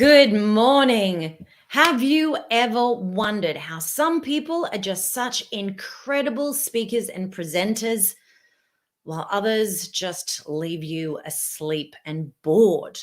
Good morning. Have you ever wondered how some people are just such incredible speakers and presenters, while others just leave you asleep and bored?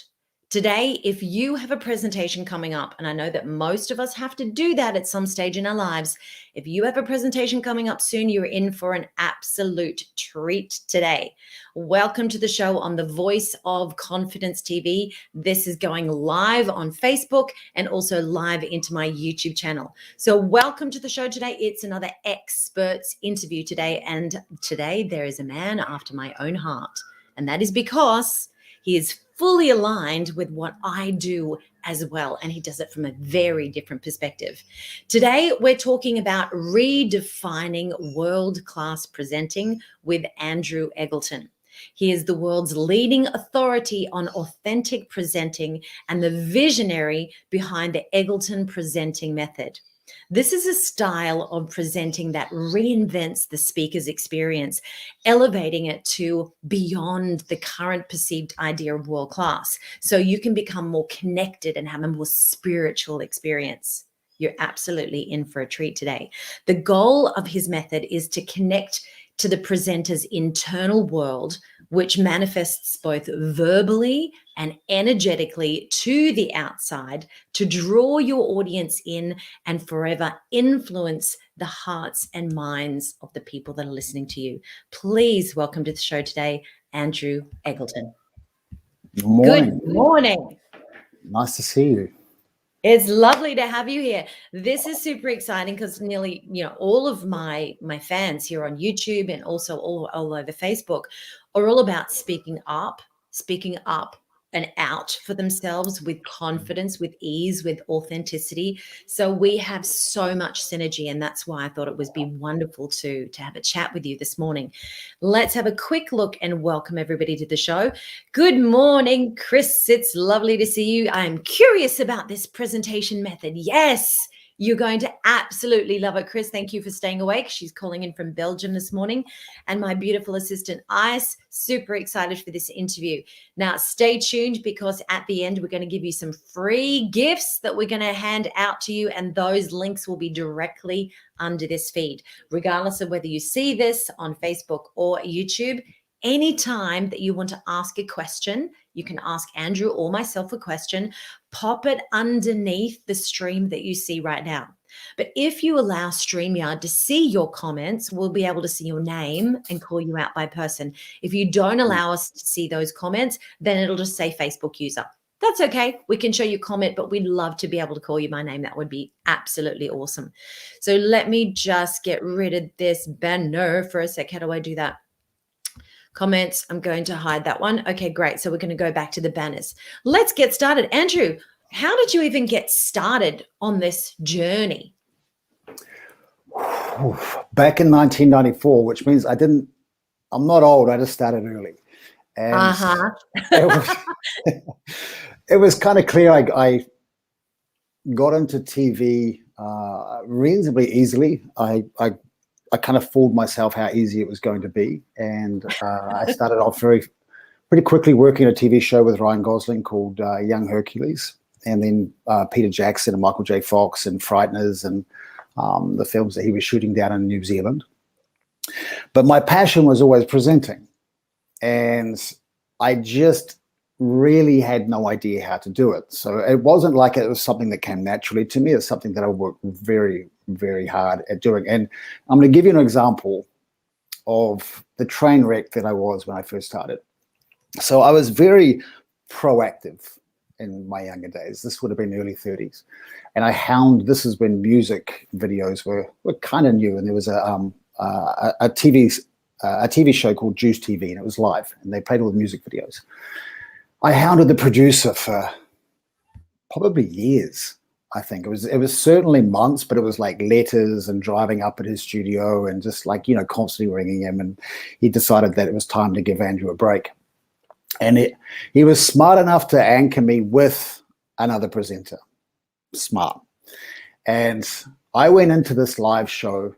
Today, if you have a presentation coming up, and I know that most of us have to do that at some stage in our lives, if you have a presentation coming up soon, you're in for an absolute treat today. Welcome to the show on the Voice of Confidence TV. This is going live on Facebook and also live into my YouTube channel. So welcome to the show today. It's another experts interview today. And today there is a man after my own heart. And that is because he is fully aligned with what I do as well. And he does it from a very different perspective. Today, we're talking about redefining world-class presenting with Andrew Eggleton. He is the world's leading authority on authentic presenting and the visionary behind the Eggleton Presenting Method. This is a style of presenting that reinvents the speaker's experience, elevating it to beyond the current perceived idea of world class, so you can become more connected and have a more spiritual experience. You're absolutely in for a treat today. The goal of his method is to connect to the presenter's internal world, which manifests both verbally and energetically to the outside to draw your audience in and forever influence the hearts and minds of the people that are listening to you. Please welcome to the show today, Andrew Eggleton. Good morning. Good morning. Nice to see you. It's lovely to have you here. This is super exciting because nearly, all of my fans here on YouTube and also all over Facebook are all about speaking up and out for themselves with confidence, with ease, with authenticity. So we have so much synergy, and that's why I thought it would be wonderful to have a chat with you this morning. Let's have a quick look and welcome everybody to the show. Good morning, Chris. It's lovely to see you. I'm curious about this presentation method. Yes, you're going to absolutely love it. Chris, thank you for staying awake. She's calling in from Belgium this morning. And my beautiful assistant, Ice, super excited for this interview. Now, stay tuned because at the end, we're going to give you some free gifts that we're going to hand out to you. And those links will be directly under this feed, regardless of whether you see this on Facebook or YouTube. Anytime that you want to ask a question, you can ask Andrew or myself a question, pop it underneath the stream that you see right now. But if you allow StreamYard to see your comments, we'll be able to see your name and call you out by person. If you don't allow us to see those comments, then it'll just say Facebook user. That's okay. We can show you comment, but we'd love to be able to call you by name. That would be absolutely awesome. So let me just get rid of this banner for a sec. How do I do that? Comments, I'm going to hide that one. Okay, great. So we're going to go back to the banners. Let's get started. Andrew, how did you even get started on this journey? Back in 1994, which means I'm not old, I just started early. And it was kind of clear I got into TV reasonably easily. I kind of fooled myself how easy it was going to be. And I started off pretty quickly working on a TV show with Ryan Gosling called Young Hercules. And then Peter Jackson and Michael J. Fox and Frighteners and the films that he was shooting down in New Zealand. But my passion was always presenting. And I just really had no idea how to do it. So it wasn't like it was something that came naturally to me. It's something that I worked very, very hard at doing. And I'm going to give you an example of the train wreck that I was when I first started. So I was very proactive in my younger days. This would have been early 30s. And this is when music videos were kind of new. And there was a TV show called Juice TV, and it was live. And they played all the music videos. I hounded the producer for probably years, I think. It was certainly months, but it was like letters and driving up at his studio and just like, constantly ringing him. And he decided that it was time to give Andrew a break. And he was smart enough to anchor me with another presenter. Smart. And I went into this live show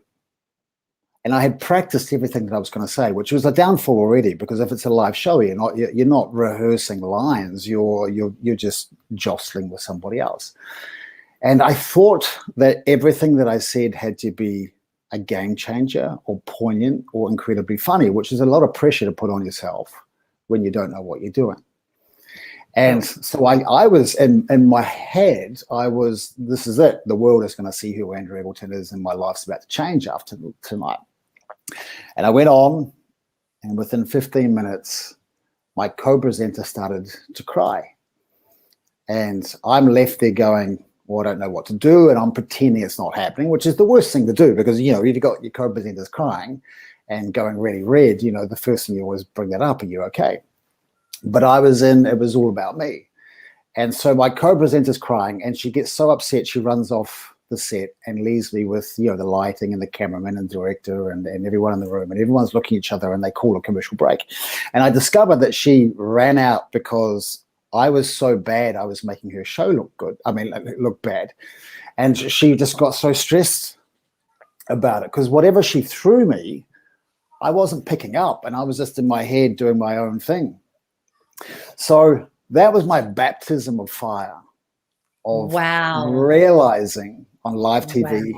And I had practiced everything that I was going to say, which was a downfall already, because if it's a live show, you're not rehearsing lines. You're just jostling with somebody else. And I thought that everything that I said had to be a game changer or poignant or incredibly funny, which is a lot of pressure to put on yourself when you don't know what you're doing. And so I was in my head, this is it. The world is going to see who Andrew Eggleton is, and my life's about to change after tonight. And I went on, and within 15 minutes, my co-presenter started to cry. And I'm left there going, well, I don't know what to do, and I'm pretending it's not happening, which is the worst thing to do, because, you know, you've got your co-presenters crying and going really red, you know, the first thing you always bring that up, are you okay? But it was all about me. And so my co-presenter's crying, and she gets so upset, she runs off the set and leaves me with, you know, the lighting and the cameraman and director and everyone in the room, and everyone's looking at each other, and they call a commercial break. And I discovered that she ran out because I was so bad, I was making her show look good. I mean, look bad. And she just got so stressed about it, because whatever she threw me, I wasn't picking up, and I was just in my head doing my own thing. So that was my baptism of fire, of realizing on live TV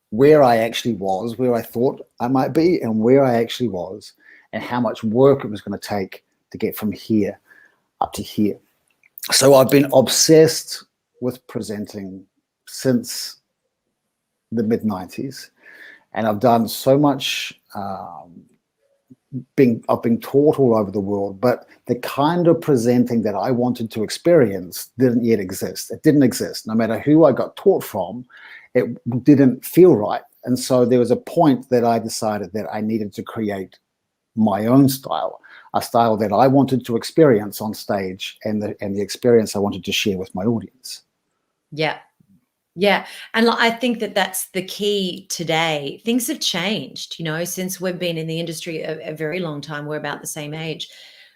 where I actually was, where I thought I might be, and where I actually was, and how much work it was going to take to get from here up to here. So I've been obsessed with presenting since the mid-90s, and I've done so much. I've been taught all over the world, but the kind of presenting that I wanted to experience didn't yet exist. It didn't exist. No matter who I got taught from, it didn't feel right. And so there was a point that I decided that I needed to create my own style, a style that I wanted to experience on stage, and the experience I wanted to share with my audience. Yeah. Yeah. And I think that that's the key today. Things have changed, you know, since we've been in the industry a very long time. We're about the same age.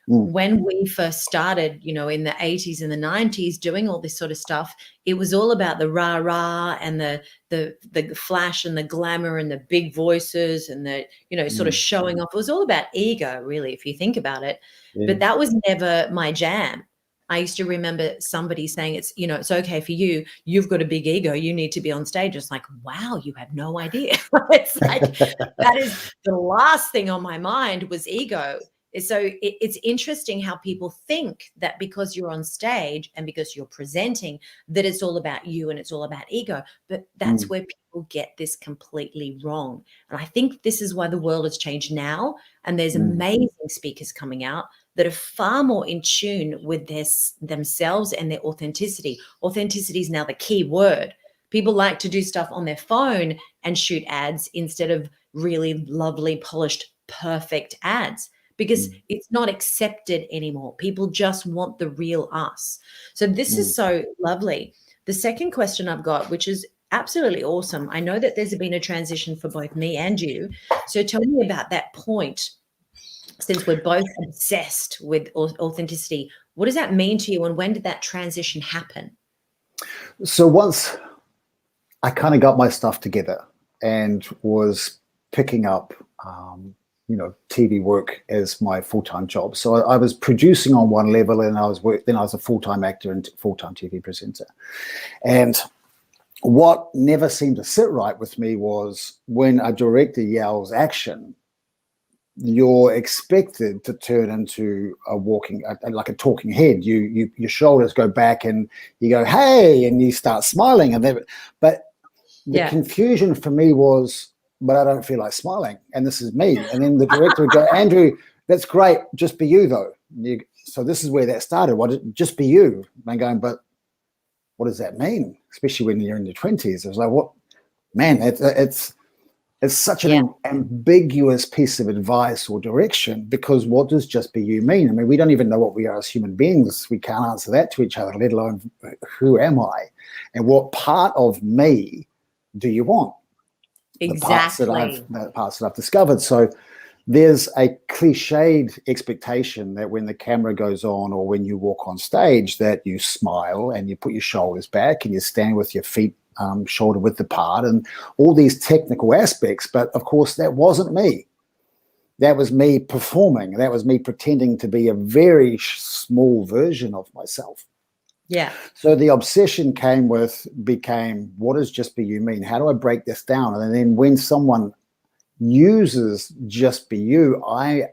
When we first started, you know, in the 80s and the 90s, doing all this sort of stuff, it was all about the rah-rah and the flash and the glamour and the big voices and the, you know, sort of showing off. It was all about ego, really, if you think about it. But that was never my jam. I used to remember somebody saying, it's, you know, it's okay for you. You've got a big ego. You need to be on stage. It's like, wow, you have no idea. It's like, that is the last thing on my mind was ego. So it's interesting how people think that because you're on stage and because you're presenting, that it's all about you and it's all about ego. But that's where people get this completely wrong. And I think this is why the world has changed now. And there's amazing speakers coming out that are far more in tune with themselves and their authenticity. Authenticity is now the key word. People like to do stuff on their phone and shoot ads instead of really lovely, polished, perfect ads, because it's not accepted anymore. People just want the real us. So this is so lovely. The second question I've got, which is absolutely awesome. I know that there's been a transition for both me and you. So tell me about that point. Since we're both obsessed with authenticity, what does that mean to you, and when did that transition happen? So once I kind of got my stuff together and was picking up, you know, TV work as my full-time job. So I was producing on one level, and then I was a full-time actor and full-time TV presenter. And what never seemed to sit right with me was when a director yells action, you're expected to turn into like a talking head. Your shoulders go back and you go, hey, and you start smiling. But the confusion for me was, but I don't feel like smiling, and this is me. And then the director would go, Andrew, that's great, just be you though. So this is where that started. Just be you. And I'm going, but what does that mean? Especially when you're in your 20s. It was like, what, man, it's such an ambiguous piece of advice or direction, because what does just be you mean? I mean, we don't even know what we are as human beings. We can't answer that to each other, let alone who am I? And what part of me do you want? Exactly. The parts that I've discovered. So there's a cliched expectation that when the camera goes on or when you walk on stage, that you smile and you put your shoulders back and you stand with your feet shoulder width apart, and all these technical aspects. But of course, that wasn't me. That was me performing. That was me pretending to be a very small version of myself. Yeah. So the obsession became, what does just be you mean? How do I break this down? And then when someone uses just be you, I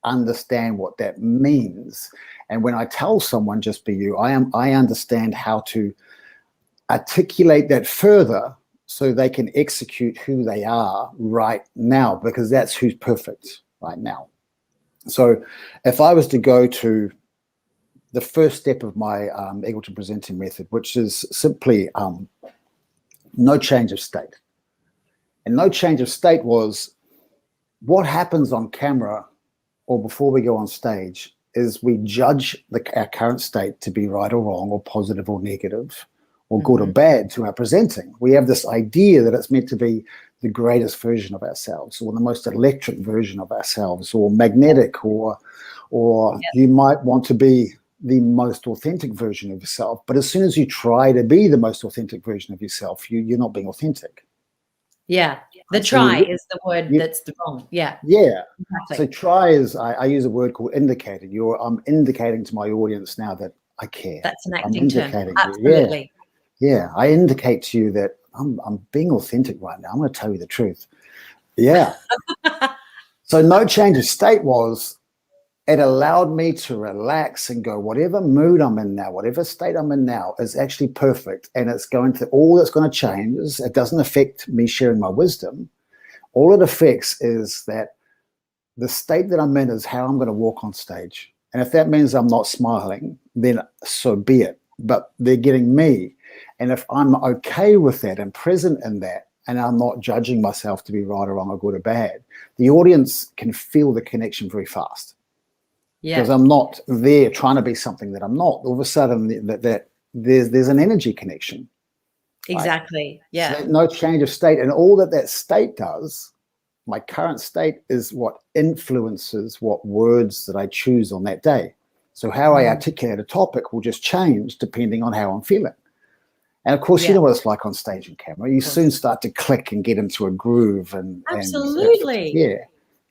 understand what that means. And when I tell someone just be you, I understand how to articulate that further so they can execute who they are right now, because that's who's perfect right now. So if I was to go to the first step of my Eggleton Presenting Method, which is simply no change of state. And no change of state was what happens on camera or before we go on stage is we judge our current state to be right or wrong or positive or negative or good or bad to our presenting. We have this idea that it's meant to be the greatest version of ourselves or the most electric version of ourselves or magnetic or you might want to be the most authentic version of yourself. But as soon as you try to be the most authentic version of yourself, you're not being authentic. Yeah. The try is the word that's the wrong. Yeah. Yeah. Exactly. So try is, I use a word called indicating. I'm indicating to my audience now that I care. That's an I'm acting term. indicating Absolutely. Yeah. I indicate to you that I'm being authentic right now. I'm going to tell you the truth. Yeah. So no change of state was, it allowed me to relax and go, whatever mood I'm in now, whatever state I'm in now is actually perfect. And it's going to, all that's going to change is it doesn't affect me sharing my wisdom. All it affects is that the state that I'm in is how I'm going to walk on stage. And if that means I'm not smiling, then so be it. But they're getting me. And if I'm okay with that and present in that, and I'm not judging myself to be right or wrong or good or bad, the audience can feel the connection very fast. Yeah. Because I'm not there trying to be something that I'm not. All of a sudden, that there's an energy connection. Exactly. Right? Yeah. So no change of state, and all that state does, my current state is what influences what words that I choose on that day. So how I articulate a topic will just change depending on how I'm feeling. And of course, you know what it's like on stage and camera. You soon start to click and get into a groove, and absolutely.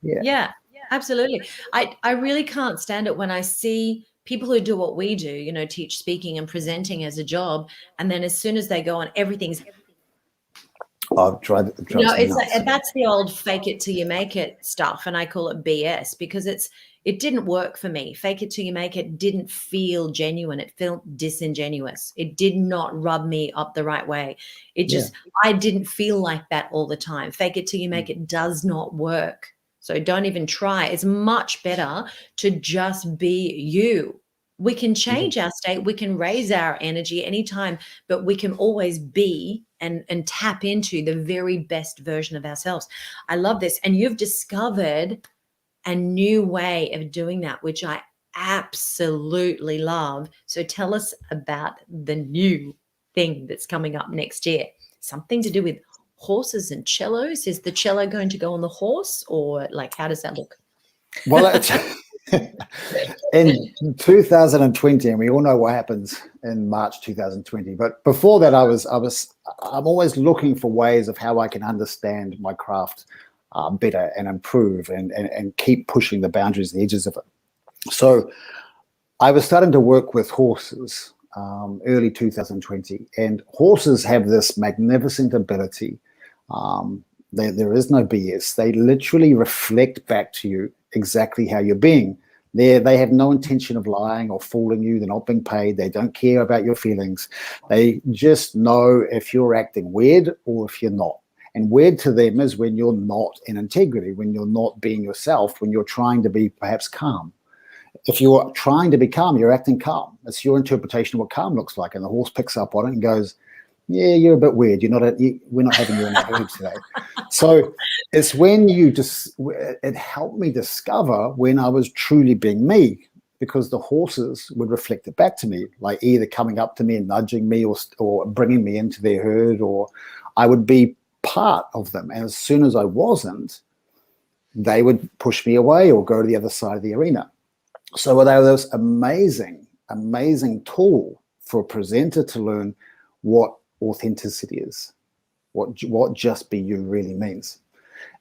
Yeah. Absolutely. I really can't stand it when I see people who do what we do, you know, teach speaking and presenting as a job, and then as soon as they go on, everything's, I've tried it. you know, it's like, that's the old fake it till you make it stuff, and I call it BS because it didn't work for me. Fake it till you make it didn't feel genuine. It felt disingenuous. It did not rub me up the right way. It just, I didn't feel like that all the time. Fake it till you make it does not work. So don't even try. It's much better to just be you. We can change our state. We can raise our energy anytime, but we can always be and tap into the very best version of ourselves. I love this. And you've discovered a new way of doing that, which I absolutely love. So tell us about the new thing that's coming up next year. Something to do with horses and cellos. Is the cello going to go on the horse, or like, how does that look? Well, in 2020, and we all know what happens in March 2020. But before that, I'm always looking for ways of how I can understand my craft better and improve and keep pushing the boundaries, the edges of it. So I was starting to work with horses early 2020, and horses have this magnificent ability. There is no BS. They literally reflect back to you exactly how you're being. They have no intention of lying or fooling you. They're not being paid. They don't care about your feelings. They just know if you're acting weird or if you're not. And weird to them is when you're not in integrity, when you're not being yourself, when you're trying to be perhaps calm. If you're trying to be calm, you're acting calm. It's your interpretation of what calm looks like. And the horse picks up on it and goes, yeah, you're a bit weird. We're not having you in our herd today. So it's when it helped me discover when I was truly being me, because the horses would reflect it back to me, like either coming up to me and nudging me or bringing me into their herd, or I would be part of them. And as soon as I wasn't, they would push me away or go to the other side of the arena. So they were this amazing, amazing tool for a presenter to learn what authenticity is, what just be you really means.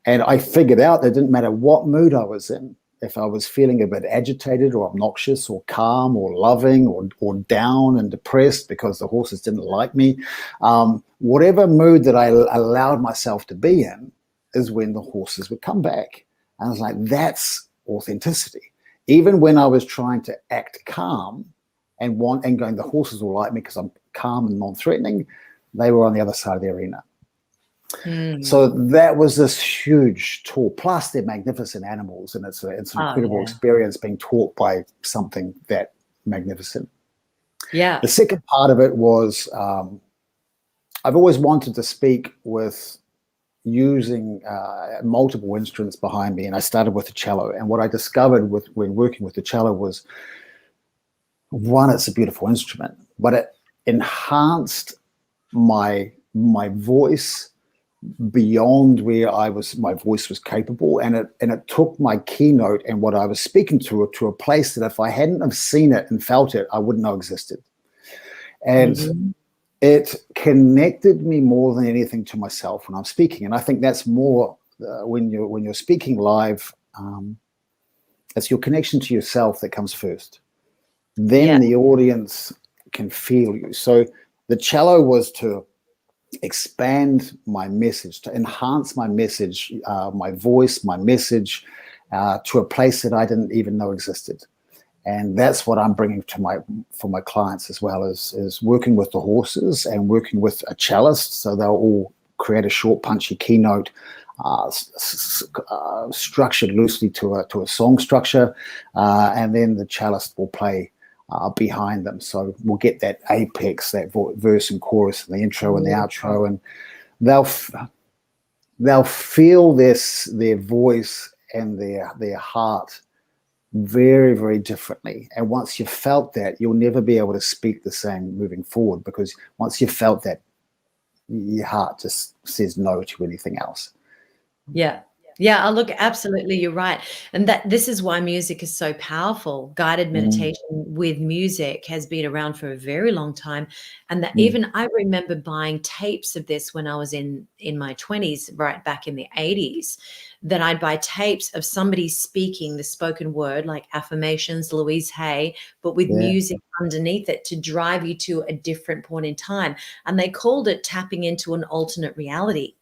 And I figured out that it didn't matter what mood I was in, if I was feeling a bit agitated or obnoxious or calm or loving or down and depressed because the horses didn't like me, whatever mood that I allowed myself to be in is when the horses would come back. And I was like, that's authenticity. Even when I was trying to act calm and going, the horses will like me because I'm calm and non-threatening, they were on the other side of the arena. So that was this huge tool. Plus, they're magnificent animals, and it's an incredible experience being taught by something that magnificent. Yeah. The second part of it was I've always wanted to speak with using multiple instruments behind me, and I started with the cello. And what I discovered when working with the cello was, one, it's a beautiful instrument, but it enhanced my voice beyond where my voice was capable, and it took my keynote and what I was speaking to a place that if I hadn't have seen it and felt it, I wouldn't know existed. And it connected me more than anything to myself when I'm speaking. And I think that's more when you're speaking live, it's your connection to yourself that comes first. Then the audience can feel you. So the cello was to expand my message, to enhance my message, my voice, my message, to a place that I didn't even know existed. And that's what I'm bringing for my clients as well, is working with the horses and working with a cellist. So they'll all create a short, punchy keynote, structured loosely to a song structure, and then the cellist will play behind them. So we'll get that apex, that verse and chorus, and the intro and the outro, and they'll feel their voice and their heart very, very differently. And once you've felt that, you'll never be able to speak the same moving forward, because once you've felt that, your heart just says no to anything else. Yeah, look, absolutely, you're right. And this is why music is so powerful. Guided meditation with music has been around for a very long time. And that even I remember buying tapes of this when I was in my 20s, right back in the 80s, that I'd buy tapes of somebody speaking the spoken word, like affirmations, Louise Hay, but with music underneath it to drive you to a different point in time. And they called it tapping into an alternate reality.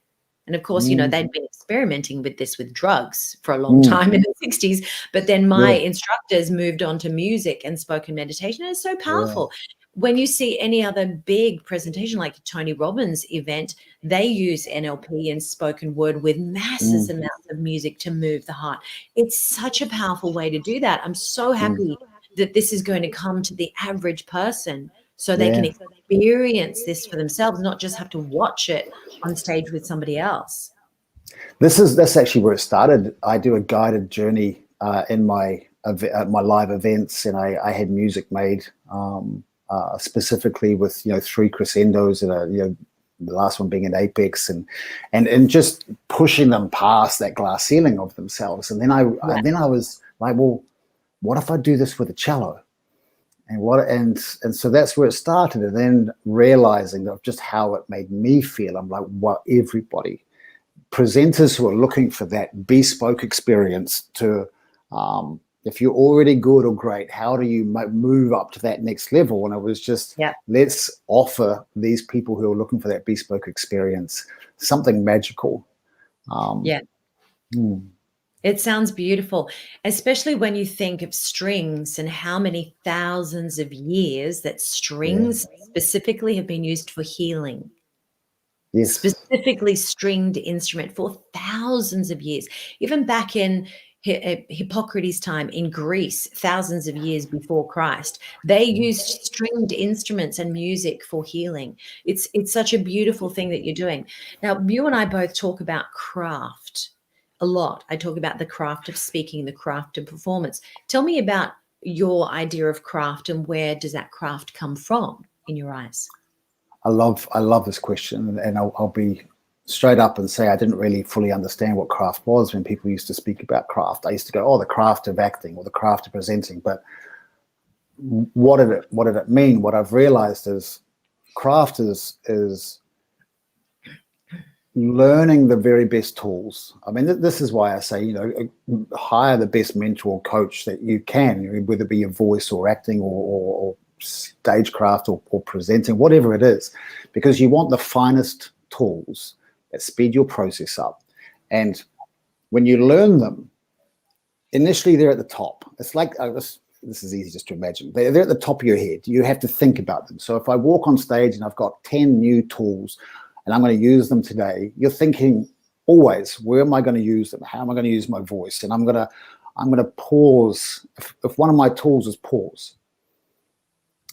And of course, you know, they'd been experimenting with this with drugs for a long time in the 60s. But then my instructors moved on to music and spoken meditation. And it's so powerful. When you see any other big presentation like Tony Robbins' event, they use NLP and spoken word with massive amounts of music to move the heart. It's such a powerful way to do that. I'm so happy that this is going to come to the average person, so they can experience this for themselves, not just have to watch it on stage with somebody else. That's actually where it started. I do a guided journey in my live events, and I had music made specifically with 3 crescendos and the last one being an apex, and just pushing them past that glass ceiling of themselves. And then I was like, well, what if I do this with a cello? And so that's where it started. And then realizing that just how it made me feel, I'm like, well, everybody, presenters who are looking for that bespoke experience to, if you're already good or great, how do you move up to that next level? And it was just, let's offer these people who are looking for that bespoke experience something magical. It sounds beautiful, especially when you think of strings and how many thousands of years that strings specifically have been used for healing. Specifically stringed instrument for thousands of years. Even back in Hippocrates' time in Greece, thousands of years before Christ, they used stringed instruments and music for healing. It's such a beautiful thing that you're doing. Now, you and I both talk about craft a lot. I talk about the craft of speaking, the craft of performance. Tell me about your idea of craft, and where does that craft come from in your eyes? I love this question, and I'll be straight up and say I didn't really fully understand what craft was when people used to speak about craft. I used to go, oh, the craft of acting or the craft of presenting. But what did it mean? What I've realized is craft is learning the very best tools. I mean, this is why I say, you know, hire the best mentor or coach that you can, whether it be your voice or acting or stagecraft or presenting, whatever it is, because you want the finest tools that speed your process up. And when you learn them, initially they're at the top. It's like, this is easy just to imagine. They're at the top of your head. You have to think about them. So if I walk on stage and I've got 10 new tools and I'm going to use them today, you're thinking always, where am I going to use them? How am I going to use my voice? And I'm going to pause. If one of my tools is pause,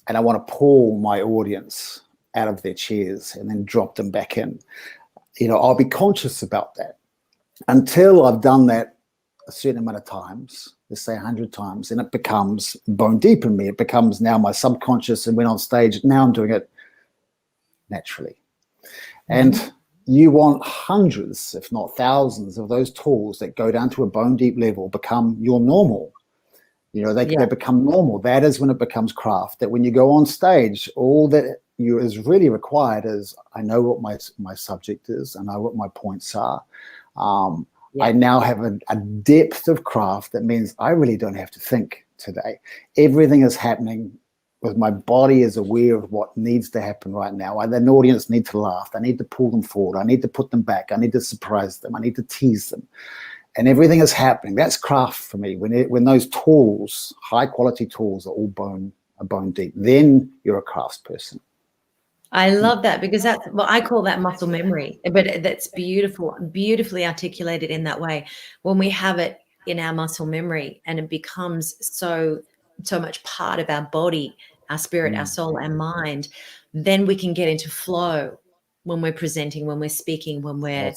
and I want to pull my audience out of their chairs and then drop them back in, you know, I'll be conscious about that until I've done that a certain amount of times, let's say 100 times, and it becomes bone deep in me. It becomes now my subconscious, and when on stage, now I'm doing it naturally. And you want hundreds, if not thousands, of those tools that go down to a bone deep level, become your normal. You know, they become normal. That is when it becomes craft. That when you go on stage, all that is really required is, I know what my subject is, I know what my points are. I now have a depth of craft that means I really don't have to think today. Everything is happening with my body is aware of what needs to happen right now. An audience need to laugh. I need to pull them forward. I need to put them back. I need to surprise them. I need to tease them. And everything is happening. That's craft for me. When those tools, high quality tools, are all bone deep, then you're a crafts person. I love that, because that's, well, I call that muscle memory, but that's beautiful, beautifully articulated in that way. When we have it in our muscle memory and it becomes so much part of our body, our spirit, our soul, our mind, then we can get into flow when we're presenting, when we're speaking, when we're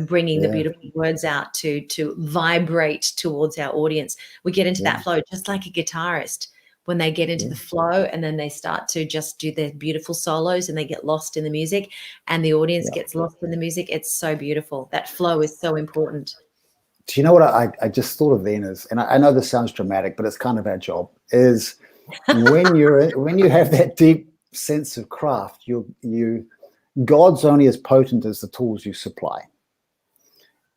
bringing the beautiful words out to vibrate towards our audience. We get into that flow, just like a guitarist. When they get into the flow and then they start to just do their beautiful solos and they get lost in the music and the audience gets lost in the music. It's so beautiful. That flow is so important. Do you know what I just thought of then is, and I know this sounds dramatic, but it's kind of our job, is when you have that deep sense of craft, God's only as potent as the tools you supply.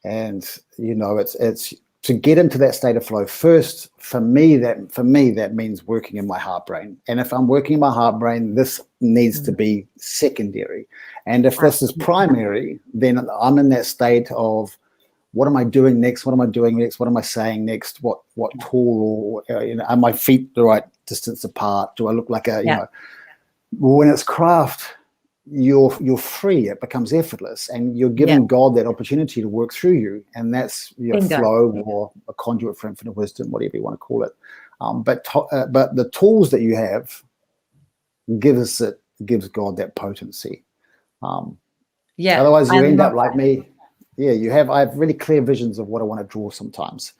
And, you know, it's to get into that state of flow. First, for me, that means working in my heart brain. And if I'm working in my heart brain, this needs to be secondary. And if this is primary, then I'm in that state of, what am I doing next? What am I doing next? What am I saying next? What tool, or you know, are my feet the right distance apart? Do I look like a, you know, when it's craft, you're free. It becomes effortless, and you're giving God that opportunity to work through you, and that's your flow, or a conduit for infinite wisdom, whatever you want to call it. But the tools that you have gives God that potency. Otherwise, you end up like me. Yeah, I have really clear visions of what I want to draw sometimes,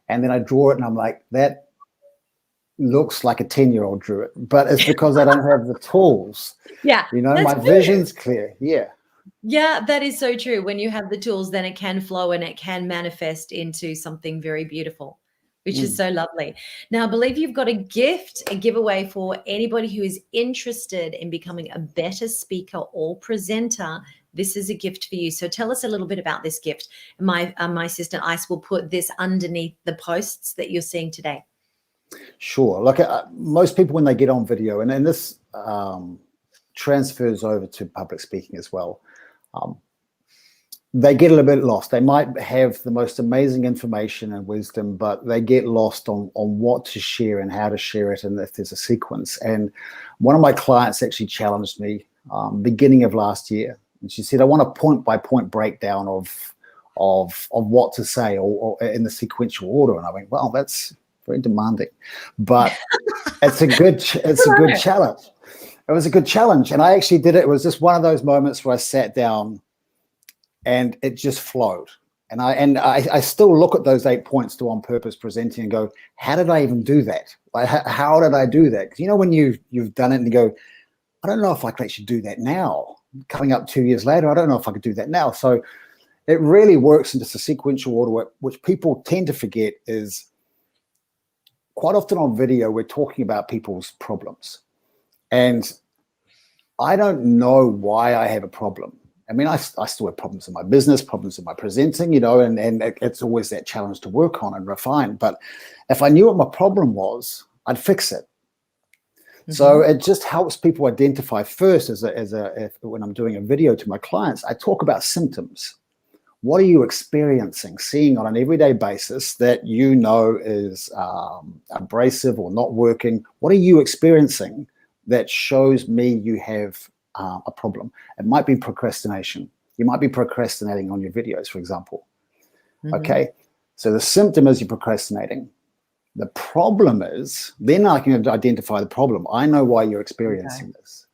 and then I draw it, and I'm like, that looks like a 10-year-old drew it, but it's because I don't have the tools. You know, my vision's clear. Yeah, that is so true. When you have the tools, then it can flow and it can manifest into something very beautiful, which is so lovely. Now, I believe you've got a giveaway for anybody who is interested in becoming a better speaker or presenter. This is a gift for you. So tell us a little bit about this gift. My assistant Ice will put this underneath the posts that you're seeing today. Sure. Like most people, when they get on video, and this transfers over to public speaking as well, they get a little bit lost. They might have the most amazing information and wisdom, but they get lost on what to share and how to share it, and if there's a sequence. And one of my clients actually challenged me beginning of last year, and she said, I want a point-by-point breakdown of what to say, or in the sequential order. And I went, well, that's very demanding, but it's a good challenge. It was a good challenge, and I actually did it. It was just one of those moments where I sat down and it just flowed. And I still look at those 8 points to On Purpose Presenting and go, how did I even do that? Like, how did I do that? Because you know, when you've done it and you go, I don't know if I could actually do that now. Coming up 2 years later, I don't know if I could do that now. So it really works in just a sequential order, which people tend to forget is quite often on video, we're talking about people's problems. And I don't know why I have a problem. I mean, I still have problems in my business, problems in my presenting, you know, and it's always that challenge to work on and refine. But if I knew what my problem was, I'd fix it. So it just helps people identify first when I'm doing a video to my clients, I talk about symptoms. What are you experiencing, seeing on an everyday basis that you know is abrasive or not working? What are you experiencing that shows me you have a problem? It might be procrastination. You might be procrastinating on your videos, for example. Okay, so the symptom is you're procrastinating. The problem is, then I can identify the problem. I know why you're experiencing this.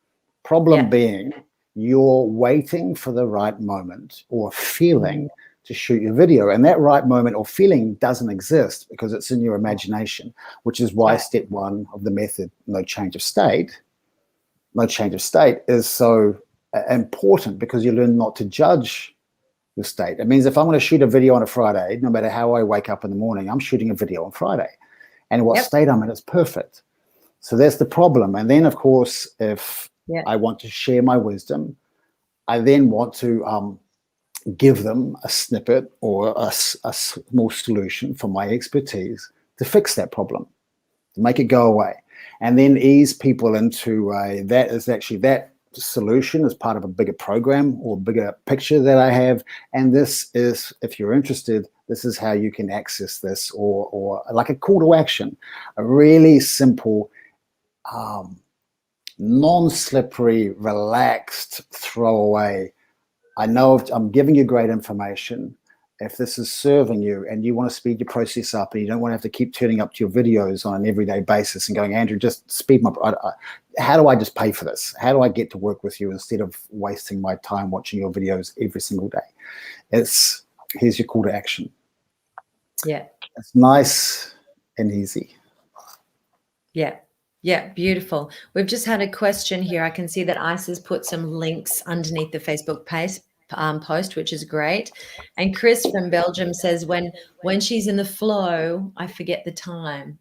Problem being, you're waiting for the right moment or feeling to shoot your video. And that right moment or feeling doesn't exist because it's in your imagination, which is why step one of the method, no change of state is so important, because you learn not to judge your state. It means if I'm going to shoot a video on a Friday, no matter how I wake up in the morning, I'm shooting a video on Friday. And what state I'm in is perfect. So that's the problem. And then, of course, if I want to share my wisdom, I then want to give them a snippet or a small solution from my expertise to fix that problem, to make it go away. And then ease people into that solution as part of a bigger program or bigger picture that I have. And this is, if you're interested, this is how you can access this, or like a call to action, a really simple, non-slippery, relaxed throwaway. I know I'm giving you great information. If this is serving you and you want to speed your process up and you don't want to have to keep turning up to your videos on an everyday basis and going, Andrew, just speed my, how do I just pay for this? How do I get to work with you instead of wasting my time watching your videos every single day? Here's your call to action. Yeah. It's nice and easy. Yeah. Yeah, beautiful. We've just had a question here. I can see that Ice has put some links underneath the Facebook post, which is great. And Chris from Belgium says, when she's in the flow, I forget the time.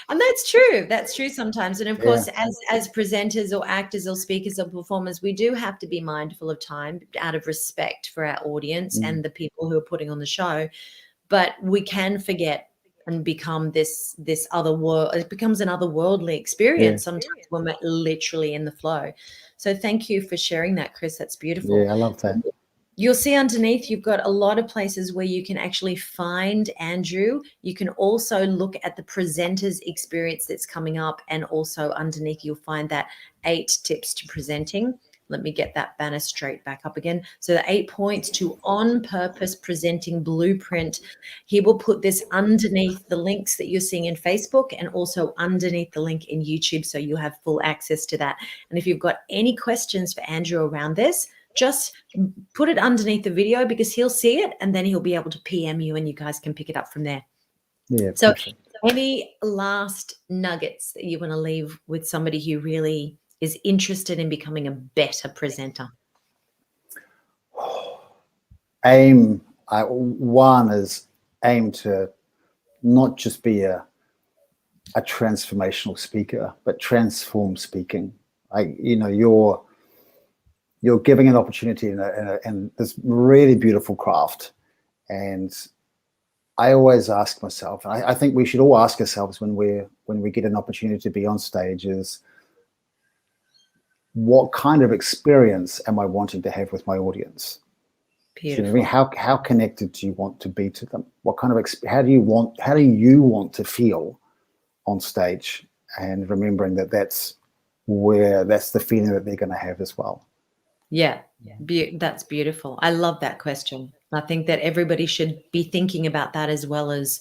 And that's true. That's true sometimes. And of course, as presenters or actors or speakers or performers, we do have to be mindful of time out of respect for our audience and the people who are putting on the show. But we can forget and become this other world. It becomes an otherworldly experience sometimes when we're literally in the flow. So thank you for sharing that, Chris. That's beautiful. Yeah, I love that. You'll see underneath, you've got a lot of places where you can actually find Andrew. You can also look at the presenter's experience that's coming up. And also underneath, you'll find that 8 tips to presenting. Let me get that banner straight back up again. So the 8 points to on-purpose presenting blueprint. He will put this underneath the links that you're seeing in Facebook and also underneath the link in YouTube, so you have full access to that. And if you've got any questions for Andrew around this, just put it underneath the video, because he'll see it and then he'll be able to PM you and you guys can pick it up from there. Yeah. So any last nuggets that you want to leave with somebody who really is interested in becoming a better presenter? One is aim to not just be a transformational speaker, but transform speaking. You're giving an opportunity in this really beautiful craft. And I always ask myself, and I think we should all ask ourselves when we get an opportunity to be on stage, is what kind of experience am I wanting to have with my audience? Beautiful. You know what I mean? How connected do you want to be to them? What kind of how do you want to feel on stage? And remembering that that's the feeling that they're going to have as well. Yeah, that's beautiful. I love that question. I think that everybody should be thinking about that as well as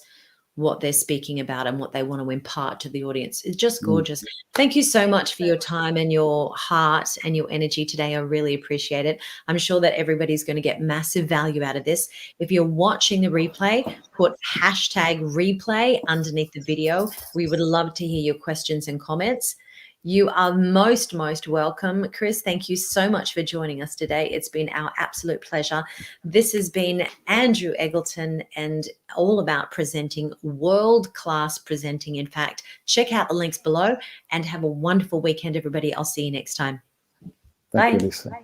what they're speaking about and what they want to impart to the audience. It's just gorgeous. Thank you so much for your time and your heart and your energy today. I really appreciate it. I'm sure that everybody's going to get massive value out of this. If you're watching the replay, put #replay underneath the video. We would love to hear your questions and comments. You are most welcome, Chris. Thank you so much for joining us today. It's been our absolute pleasure. This has been Andrew Eggleton, and all about presenting, world-class presenting. In fact, check out the links below and have a wonderful weekend, everybody. I'll see you next time. Thank you, Bye. Lisa.